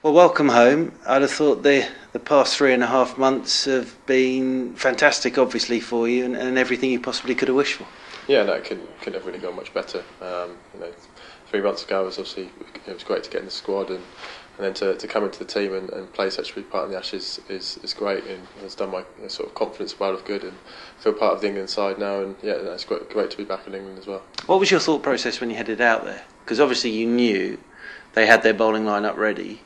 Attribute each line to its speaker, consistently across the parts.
Speaker 1: Well, welcome home. I'd have thought the past 3.5 months have been fantastic, obviously, for you and everything you possibly could have wished for.
Speaker 2: Yeah, no, it couldn't have really gone much better. 3 months ago it was great to get in the squad and then to come into the team and play such a big part in the Ashes is great, and has done my sort of confidence a world of good, and feel part of the England side now, and yeah, no, it's great to be back in England as well.
Speaker 1: What was your thought process when you headed out there? Because obviously you knew they had their bowling line-up ready,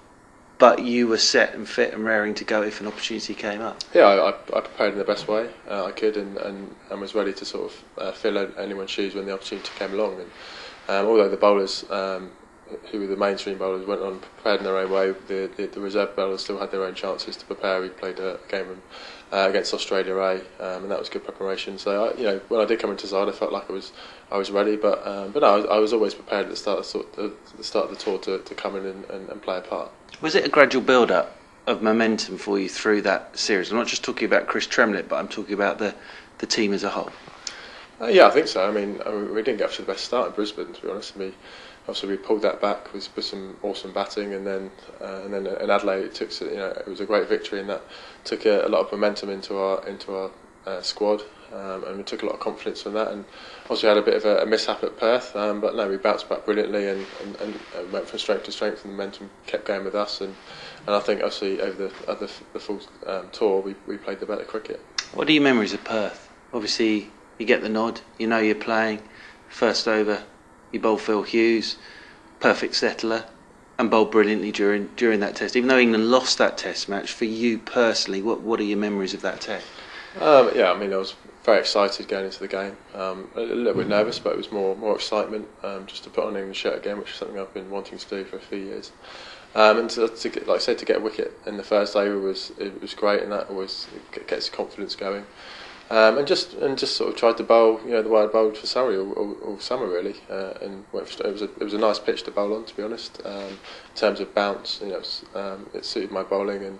Speaker 1: but you were set and fit and raring to go if an opportunity came up.
Speaker 2: Yeah, I prepared in the best way I could, and was ready to sort of fill anyone's shoes when the opportunity came along. And although the bowlers, who were the mainstream bowlers, went on prepared in their own way, the reserve bowlers still had their own chances to prepare. We played a game against Australia A, and that was good preparation. So when I did come into side, I felt like I was ready, but no, I was always prepared at the start of the tour to come in and play a part.
Speaker 1: Was it a gradual build-up of momentum for you through that series? I'm not just talking about Chris Tremlett, but I'm talking about the team as a whole.
Speaker 2: Yeah, I think so. I mean, we didn't get off to the best start in Brisbane, to be honest. Obviously we pulled that back with some awesome batting, and then in Adelaide it was a great victory, and that took a lot of momentum into our squad, and we took a lot of confidence from that. And also had a bit of a mishap at Perth, but no, we bounced back brilliantly and went from strength to strength, and the momentum kept going with us. And I think obviously over the full tour we played the better cricket.
Speaker 1: What are your memories of Perth? Obviously you get the nod, you know you're playing, first over, you bowl Phil Hughes, perfect settler, and bowled brilliantly during that test. Even though England lost that test match, for you personally, what are your memories of that test?
Speaker 2: Yeah, I mean, I was very excited going into the game. A little bit nervous, but it was more excitement, just to put on an England shirt again, which is something I've been wanting to do for a few years. And to get, like I said, to get a wicket in the first over was great, and that always gets confidence going. And just sort of tried to bowl, the way I bowled for Surrey all summer really, and it was a nice pitch to bowl on, to be honest. In terms of bounce, it suited my bowling, and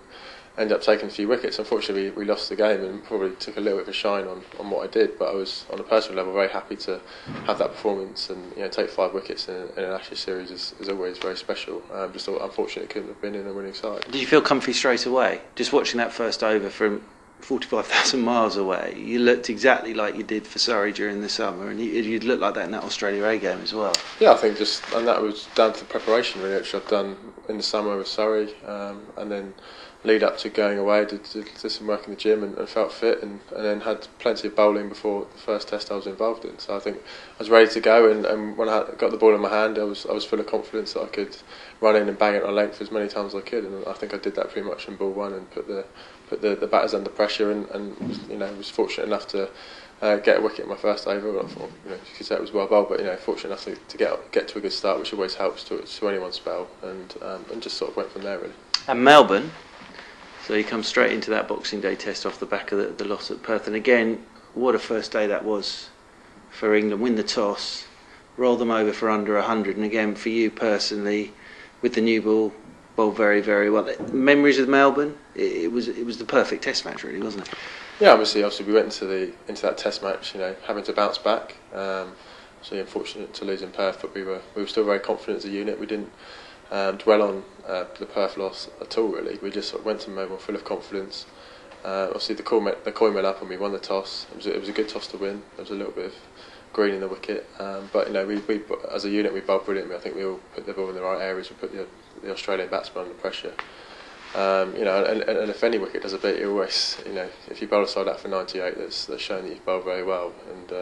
Speaker 2: ended up taking a few wickets. Unfortunately, we lost the game and probably took a little bit of a shine on what I did. But I was, on a personal level, very happy to have that performance, and take 5 wickets in an Ashes series is always very special. Just unfortunately, it couldn't have been in a winning side.
Speaker 1: Did you feel comfy straight away? Just watching that first over from 45,000 miles away, you looked exactly like you did for Surrey during the summer, and you'd look like that in that Australia A game as well.
Speaker 2: Yeah, I think and that was down to the preparation really, which I've done in the summer with Surrey, and then lead up to going away, did some work in the gym and felt fit, and then had plenty of bowling before the first test I was involved in. So I think I was ready to go, and when I got the ball in my hand, I was full of confidence that I could run in and bang it on length as many times as I could, and I think I did that pretty much in ball one, and put the batters under pressure, and was fortunate enough to get a wicket in my first over. Well, you could say it was well bowled, but fortunate enough to get to a good start, which always helps to anyone's spell, and just sort of went from there really.
Speaker 1: And Melbourne, so you come straight into that Boxing Day test off the back of the loss at Perth, and again, what a first day that was for England. Win the toss, roll them over for under 100, and again for you personally, with the new ball, bowled very, very well. Memories of Melbourne? It was the perfect test match, really, wasn't it?
Speaker 2: Yeah, obviously we went into that test match, having to bounce back. So unfortunate to lose in Perth, but we were still very confident as a unit. We didn't dwell on the Perth loss at all, really. We just sort of went to Melbourne full of confidence. Obviously the coin went up and we won the toss. It was a good toss to win. There was a little bit of green in the wicket, but we as a unit we bowled brilliantly. I think we all put the ball in the right areas. We put the Australian batsman under pressure. And if any wicket does a bit, you always, if you bowl a side out for 98, that's shown that you've bowled very well. And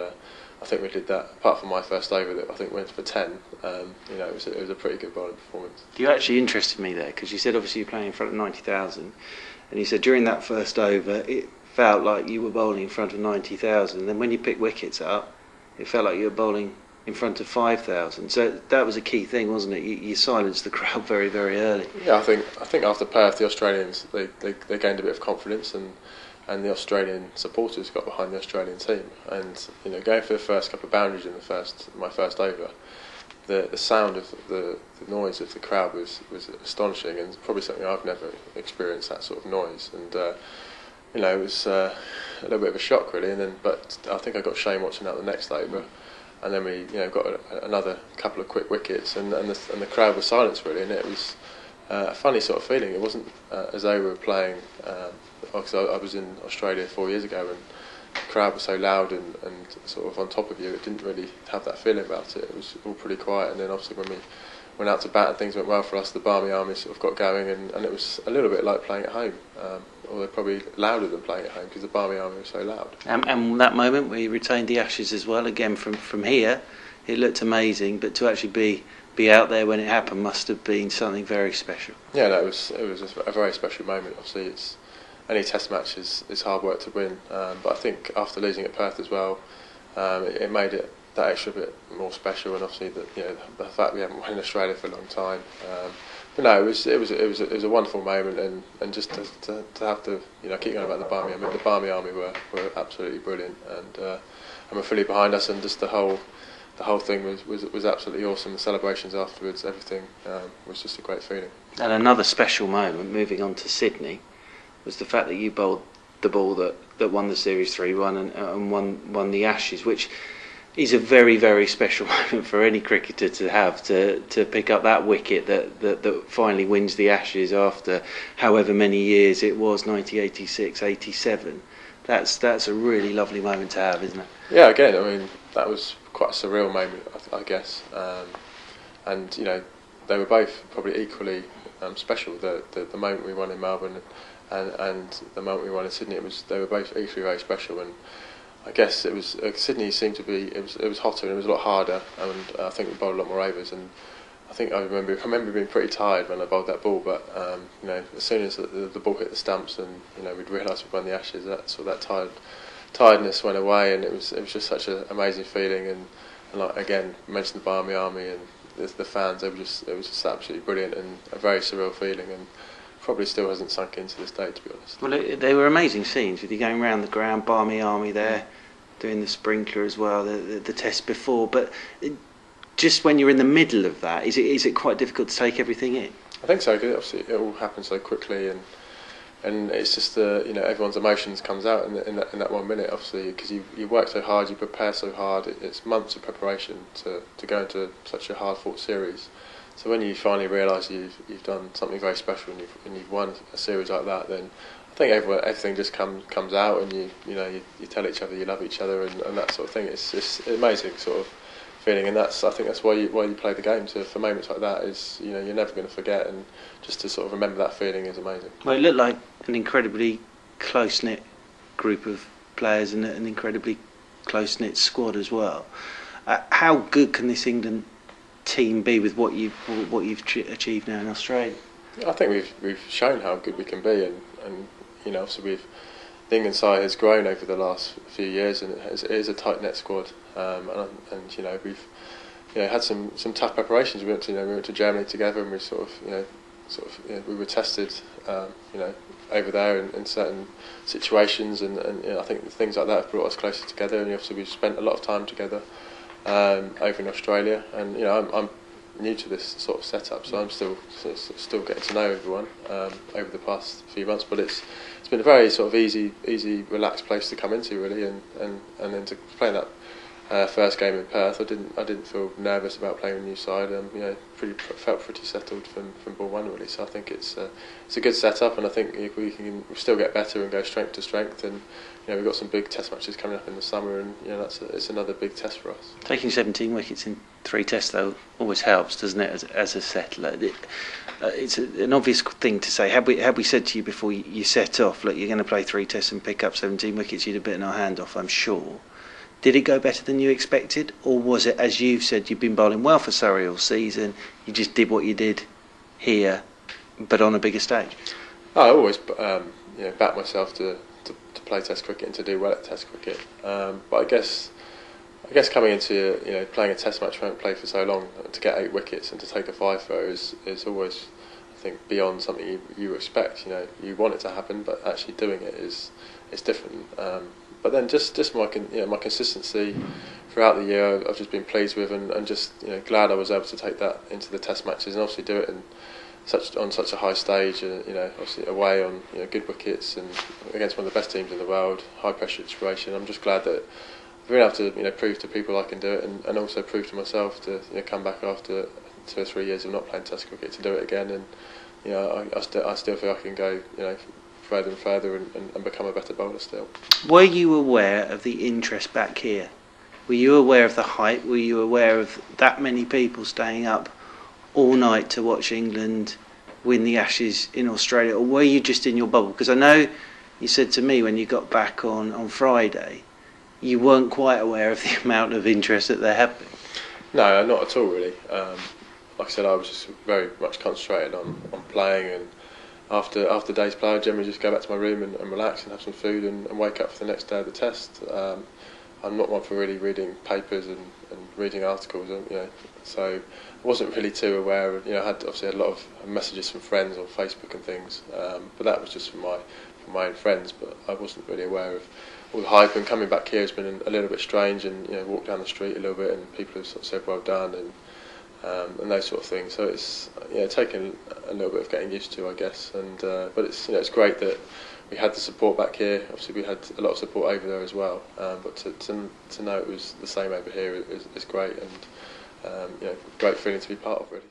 Speaker 2: I think we did that. Apart from my first over, that I think went for 10. It was a pretty good bowling performance.
Speaker 1: You actually interested me there, because you said obviously you're playing in front of 90,000, and you said during that first over it felt like you were bowling in front of 90,000. And then when you picked wickets up, it felt like you were bowling in front of 5,000. So that was a key thing, wasn't it? You silenced the crowd very, very early.
Speaker 2: Yeah, I think after Perth, the Australians they gained a bit of confidence, and the Australian supporters got behind the Australian team. And going for the first couple of boundaries in my first over, the sound of the noise of the crowd was astonishing, and probably something I've never experienced, that sort of noise. And it was a little bit of a shock really. But I think I got Shane watching out the next over. And then we, got another couple of quick wickets, and the crowd was silenced really, and it was a funny sort of feeling. It wasn't as though we were playing, because I was in Australia 4 years ago, and the crowd was so loud and sort of on top of you. It didn't really have that feeling about it. It was all pretty quiet, and then obviously when we went out to bat and things went well for us, the Barmy Army sort of got going, and it was a little bit like playing at home, although probably louder than playing at home because the Barmy Army was so loud.
Speaker 1: And that moment we retained the Ashes as well, again from here, it looked amazing, but to actually be out there when it happened must have been something very special.
Speaker 2: Yeah, no, it was a very special moment. Obviously, it's any Test match is hard work to win, but I think after losing at Perth as well, it made it that extra bit more special, and obviously the fact we haven't won in Australia for a long time. But no, it was a wonderful moment, and just to have to keep going about the Barmy Army. The Barmy Army were absolutely brilliant, and we're fully behind us, and just the whole thing was absolutely awesome. The celebrations afterwards, everything was just a great feeling.
Speaker 1: And another special moment, moving on to Sydney, was the fact that you bowled the ball that won the series 3-1 and won the Ashes, which is a very, very special moment for any cricketer to have, to pick up that wicket that finally wins the Ashes after however many years it was, 1986, 87. That's a really lovely moment to have, isn't it?
Speaker 2: Yeah, again, I mean, that was quite a surreal moment, I guess, and they were both probably equally special. The moment we won in Melbourne and the moment we won in Sydney, they were both equally very special. And I guess it was Sydney seemed to be it was hotter and it was a lot harder, and I think we bowled a lot more overs. And I think I remember being pretty tired when I bowled that ball, but as soon as the ball hit the stumps and we'd realised we'd won the Ashes, that tiredness went away, and it was just such an amazing feeling. And like again, mentioned the Barmy Army and the fans, it was just absolutely brilliant and a very surreal feeling, and probably still hasn't sunk into this day, to be honest.
Speaker 1: Well, they were amazing scenes with you going around the ground, Barmy Army there, doing the sprinkler as well, the test before. But just when you're in the middle of that, is it quite difficult to take everything in?
Speaker 2: I think so, because obviously it all happens so quickly, and it's just everyone's emotions comes out in that 1 minute, obviously, because you work so hard, you prepare so hard. It's months of preparation to go into such a hard fought series. So when you finally realise you've done something very special and you've won a series like that, then I think everything just comes out, and you tell each other you love each other and that sort of thing. It's an amazing sort of feeling, and I think that's why you play the game. For moments like that, is you're never going to forget, and just to sort of remember that feeling is amazing.
Speaker 1: Well, it looked like an incredibly close knit group of players and an incredibly close knit squad as well. How good can this England team be with what you've achieved now in Australia?
Speaker 2: I think we've shown how good we can be, and obviously the England side has grown over the last few years, and it is a tight knit squad, and we've had some tough preparations. We went to Germany together, and we were tested over there in certain situations, and I think things like that have brought us closer together. And obviously we've spent a lot of time together over in Australia, and I'm new to this sort of setup, so I'm still getting to know everyone over the past few months. But it's been a very sort of easy, relaxed place to come into, really, and then to play that first game in Perth, I didn't feel nervous about playing a new side. Felt pretty settled from ball one, really. So I think it's a good setup, and I think if we can still get better and go strength to strength, and we've got some big test matches coming up in the summer, and it's another big test for us.
Speaker 1: Taking 17 wickets in 3 tests though always helps, doesn't it, as a settler? It's an obvious thing to say. Had we said to you before you set off, look, you're going to play 3 tests and pick up 17 wickets, you'd have bitten our hand off, I'm sure. Did it go better than you expected, or was it, as you've said, you've been bowling well for Surrey all season, you just did what you did here, but on a bigger stage?
Speaker 2: I always back myself to play Test cricket and to do well at Test cricket. But I guess coming into playing a Test match, we haven't played for so long, to get 8 wickets and to take a 5 throw is always, I think, beyond something you expect. You want it to happen, but actually doing it is different. But then just my consistency throughout the year, I've just been pleased with, and just glad I was able to take that into the Test matches, and obviously do it on such a high stage, obviously away on good wickets and against one of the best teams in the world, high pressure situation. I'm just glad that I've been able to prove to people I can do it, and also prove to myself to come back after 2 or 3 years of not playing Test cricket to do it again, and I still feel I can go further and further and become a better bowler still.
Speaker 1: Were you aware of the interest back here? Were you aware of the hype? Were you aware of that many people staying up all night to watch England win the Ashes in Australia, or were you just in your bubble? Because I know you said to me when you got back on Friday, you weren't quite aware of the amount of interest that there had been.
Speaker 2: No, not at all really. Like I said, I was just very much concentrated on playing, and after day's play, I generally just go back to my room and relax and have some food and wake up for the next day of the test. I'm not one for really reading papers and reading articles, so I wasn't really too aware of, I had obviously had a lot of messages from friends on Facebook and things, but that was just from my own friends, but I wasn't really aware of all the hype. And coming back here has been a little bit strange, and walk down the street a little bit and people have sort of said well done and those sort of things. So it's taken a little bit of getting used to, I guess. And but it's great that we had the support back here. Obviously, we had a lot of support over there as well. But to know it was the same over here is great, and great feeling to be part of, really.